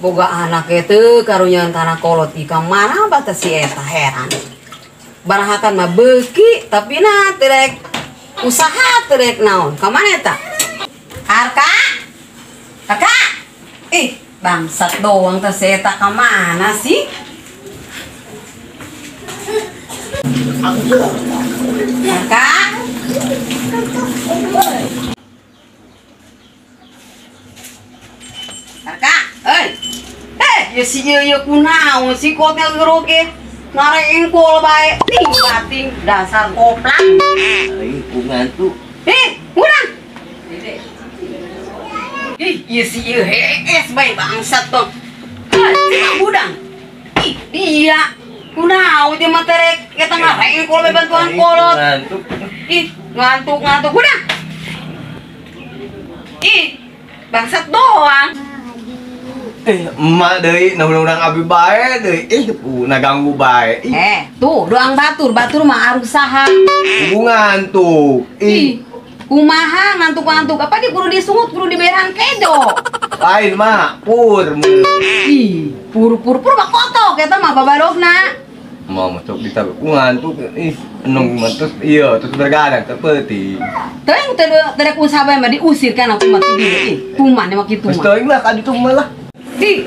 boga anak itu karunya tanah kolot ikam mana batas si eta heran. Barahakan mah beki tapi na terek usaha terek naon. Kamana eta? Arka? Kakak? Bangsat doang teh si eta kamana sih? Kakak? Kakak, ya si Yaya kunaon si kotel geroge ngarain kol bae ting bating dasar koplang. Ai ngantuk. Kurang. Ya si Yaya bae bangsat dong. Cuma budang. Iya. Kunaon dia mah terek kita ngarain kol bae bantuan kolot. Ngantuk. Ngantuk budang. Bangsat doang. Emak deui urang abi bae deui. Naganggu bae. Tuh doang batur mah harus saha. Ngantuk. Kumaha ngantuk-ngantuk apa di kudu disungut kudu diberehan kedo. Lain mah pur. Pur mah kotok eta mah babarogna. Mau masuk di tabe ngantuk nung terus terus bergadang seperti. Teuing terek usaha bae mah diusir kan aku mah tidieu. Kuman mah kitu mah. Geus teuing lah ka ditu mah lah.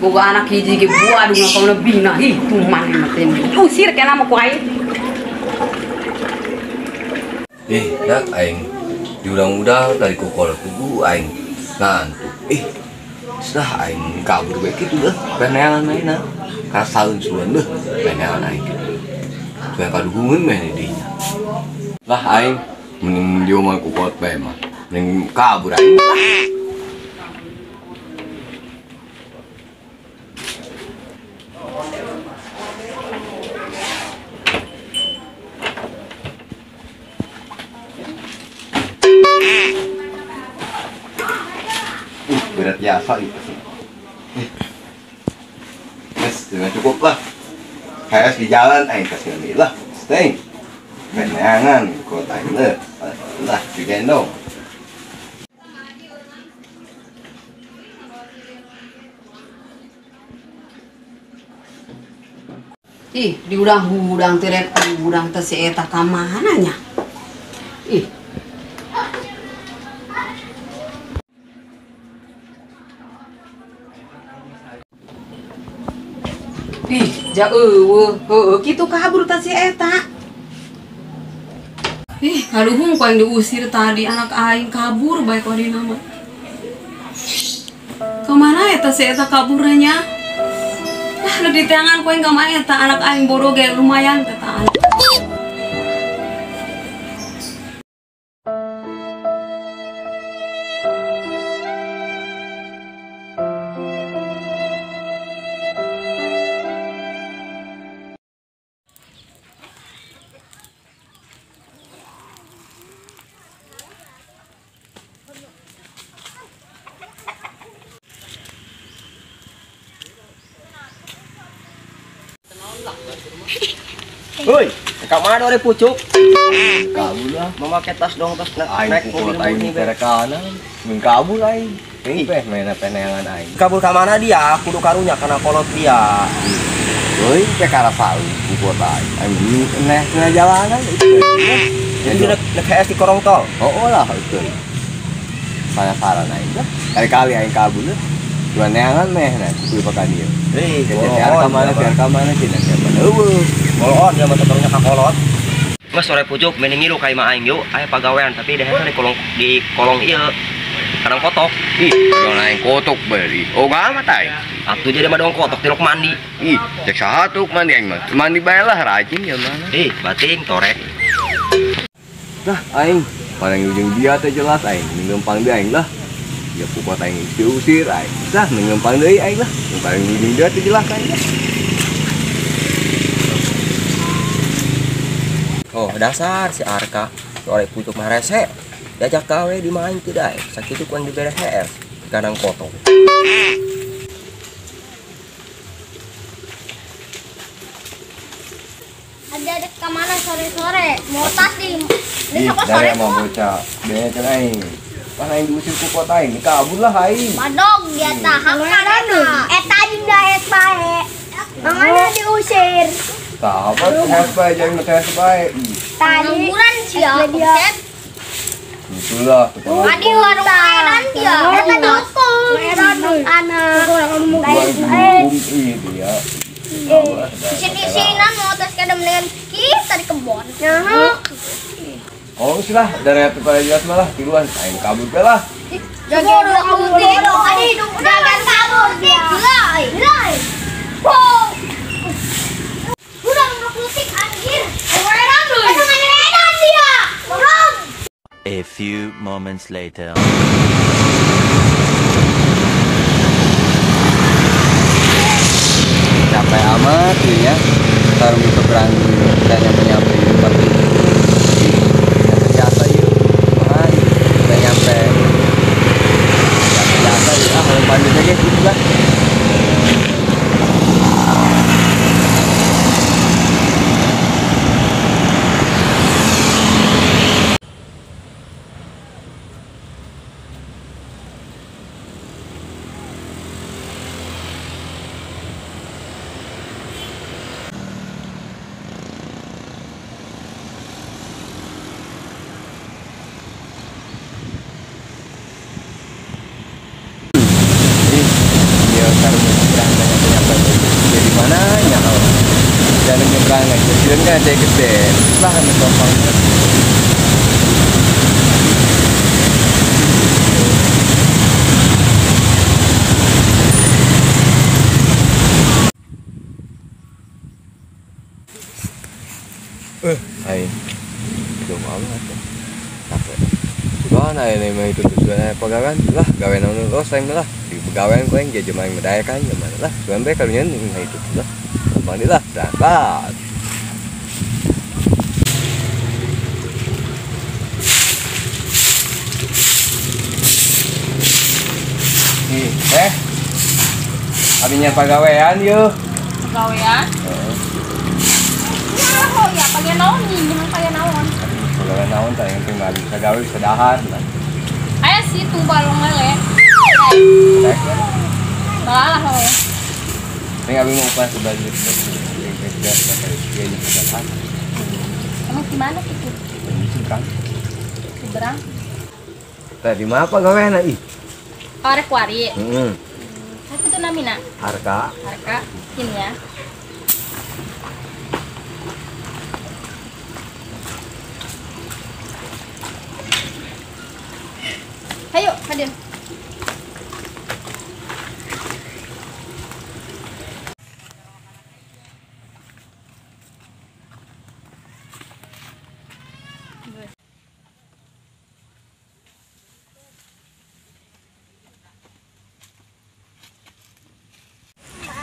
Boga anak hiji ge buah duna kauna bina. Kuman mah teh usir kana mah ku aing. Dak aing diurang-urang dari kokol tubuh aing ngantuk. Sudah aing kabur bae kitu deh. Peneangan mainna. Kasaun sueun deh peneangan aing kitu. Supaya kaduhungeun meh dinya. Lah aing mending di omah kokol bae mah. Mending kabur aing. Berat biasa itu sih. Mas, sudah cukup lah. Harus di jalan, aing kasih ambil lah. Stay. Keneangan, kota ini lah digendong. Di udang terek udang teh si eta ka mana nya? Kitu kabur teh si eta. Kaluhung ku yang diusir tadi anak aing kabur bae ku dina mah. Kemana eta si eta kaburnya? Di tangan ku yang kamana eta anak aing bodoh ge lumayan teh tah. Woi, kak mana ada pucuk? Kabur lah, memakai tas dong, tas naik mobil ini terekanan, kabur aing. Ini mainan peneangan aing. Kabur ke mana dia? Kudu karunya karena kolot dia. Woi, pekara salu buat aing. Aing neh jalanan itu. Jadi nak KS di korong tol. Oh lah itu. Saya saran aing dah. Kali-kali aing kabur lah. Dua neangan meh nah, kudu pakai dia. Biar kamana sih nak siapa? Kolot dia mata terusnya kakolot. Mas sore pucuk mending ngilu kai mah aing yuk, aya pagawean tapi daerah di kolong ieu. Kadang kotok. Kadang aing kotok beri. Oh amat aing. Atuh jadi mah dong kotok tilok mandi. Cek saha tuh mandi aing mah. Mandi bae lah rajin ya mana. Bating torek. Dah aing paling ujung dia teh jelas aing ngempang deui aing lah. Ya pokok aing diusir aing. Dah ngempang deui aing lah. Paling ujung dia teh jelas aing. Oh dasar si Arka sore pucuk mah rese diajak gawe di main tidak sakitu kuan dibere HS kadang kotok. Ada ke mana sore-sore mau tas di Desa sore mau bocah bener kan aing pas aing diusir ku kota aing kabur lah aing madog dia tah hakna eta nggak baik. Makanya diusir. Tak apa, es baik jangan ngetes baik. Tadi siapa dia? Itulah. Tadi warung mainan dia. Kita tutup. Anak. Dia. Di sini mau tes kadang dengan kita di kebun. Oh sudah, dari itu pada jelas malah tiluan, aing kabur lah. Jangan kabur deh. Jangan kabur deh. Gilai. Wow. Udah ngekutik anjir. Edan dulu. Edan dia. Orang. A few moments later. Capek amat ya. Baru bisa berang dan nyampe pagi. Jasa yuk. Mahal. Udah nyampe. Jasa yuk. Kalau lanjut aja gitu lah. Jadi mana ya kalau jalan nyebrang aja, jalan kan ada gede, lah gampang. Ay, itu mau nggak? Capek. Gua ini mah itu tujuannya pegawai lah, gawe nang terus saya lah. Di pegawai gue yang jadi main medaya kan gimana lah. Sampai kalian ini itu lah. Mandi lah, berangkat. Nih, abinya pegawaian yuk. Pegawaian? Ya, oh ya, pakai naon nih, jangan pakai naon. Pegawai naon tak yang tinggal bisa gawe bisa dahar. Ayah sih tuh balong lele. Balalah lo ya. Ini abi mau pas sebagai kerja sebagai ini kesehatan. Emang gimana sih tuh? Seberang. Seberang? Tadi mah pegawai na ih. Arek wari. Heeh. Tapi tuh namina. Harga. Harga ini ya. Ayo, hadir.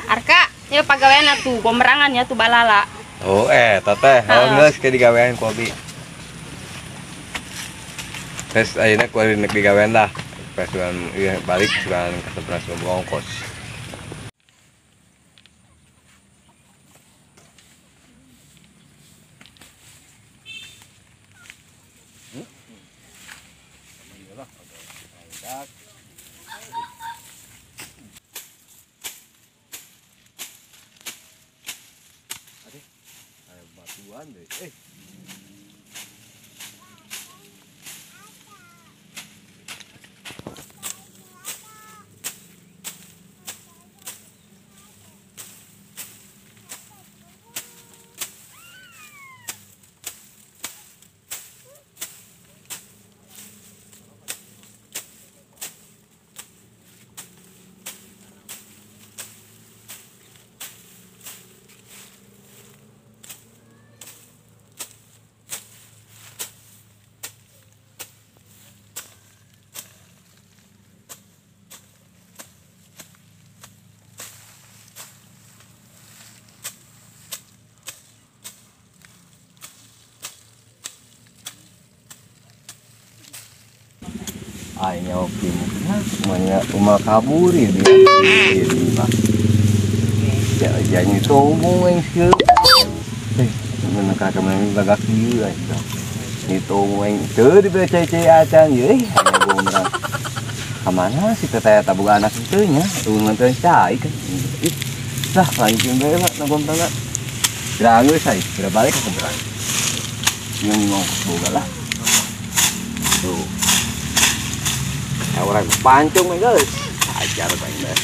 Arka, ya pegawaian tuh, gomerangannya tuh balala. Oh teteh, geus ke digawean kopi. Terus ayeuna ku nek digawean lah. Pas ieu balik sugan kasepras ongkos. Batuan deh. Ayah oke semuanya rumah kabur ya dia ini lah ya jangan itu ngomong yang sih mana kakak mana bagak dia itu ngomong itu di BCC acan ya hanya bumerang Kemana si teteh tabuga anak itu nya? Tuh nganteun cai kan. Ih. Lah lanjut bae lah nabom tangga. Kira geus ai, kira balik ke berang. Yang ngomong boga lah. Tuh. Orang pancung mah geus. Ajar bae deh.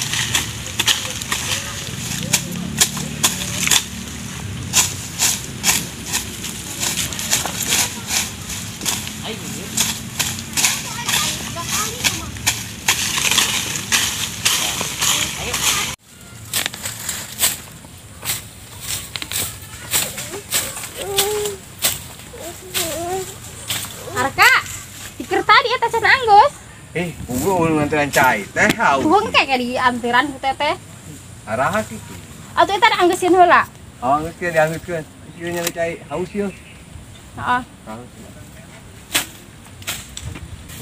Arka, pikir tadi eta can anggus. Unggu nganteun cai teh haus. Tuhung kayak di antiran ku teteh. Araha kitu. Atuh eta anggeuskeun heula. Oh, geus dianggeutkeun. Ieu nya cai haus ieu. Heeh.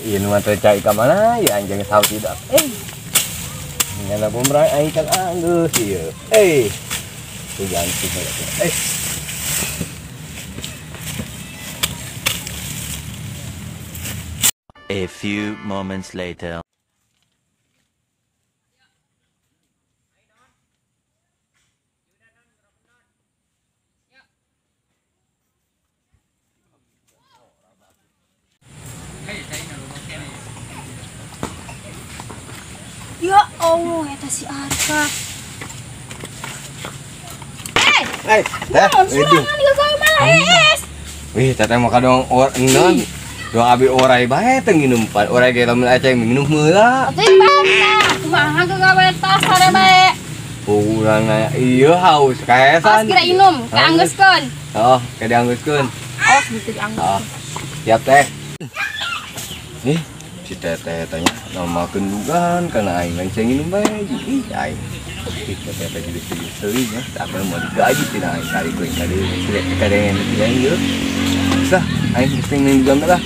Iya nu nganteun cai ka mana ya anjing haus tidak. Nyana bomrang ai kan anggeus ieu. Tuh jangan sih. A few moments later. Ya Allah, eta si Arka. Surangan dia gawe malah es. Wih, teteh mah kadang non dong abi orai bae teu nginum pan. Orai ge lamun aceng minum heula. Atuh bangna, kumaha gawe tas sare bae. Urang ieu haus kaesan. Awas kira inum, kaanggeuskeun. Oh, ka dianggeuskeun. Oh, gitu dianggeus. Oh, siap teh. Nih, si teteh tanya namakeun dugaan kana aing lain ceng nginum bae. Ih, aing. Ih, teteh teh jadi seuing ya. Tak mau digaji tina aing kali kuing kali. Kadang yang ieu. Sah, aing geus nginum dugaan lah.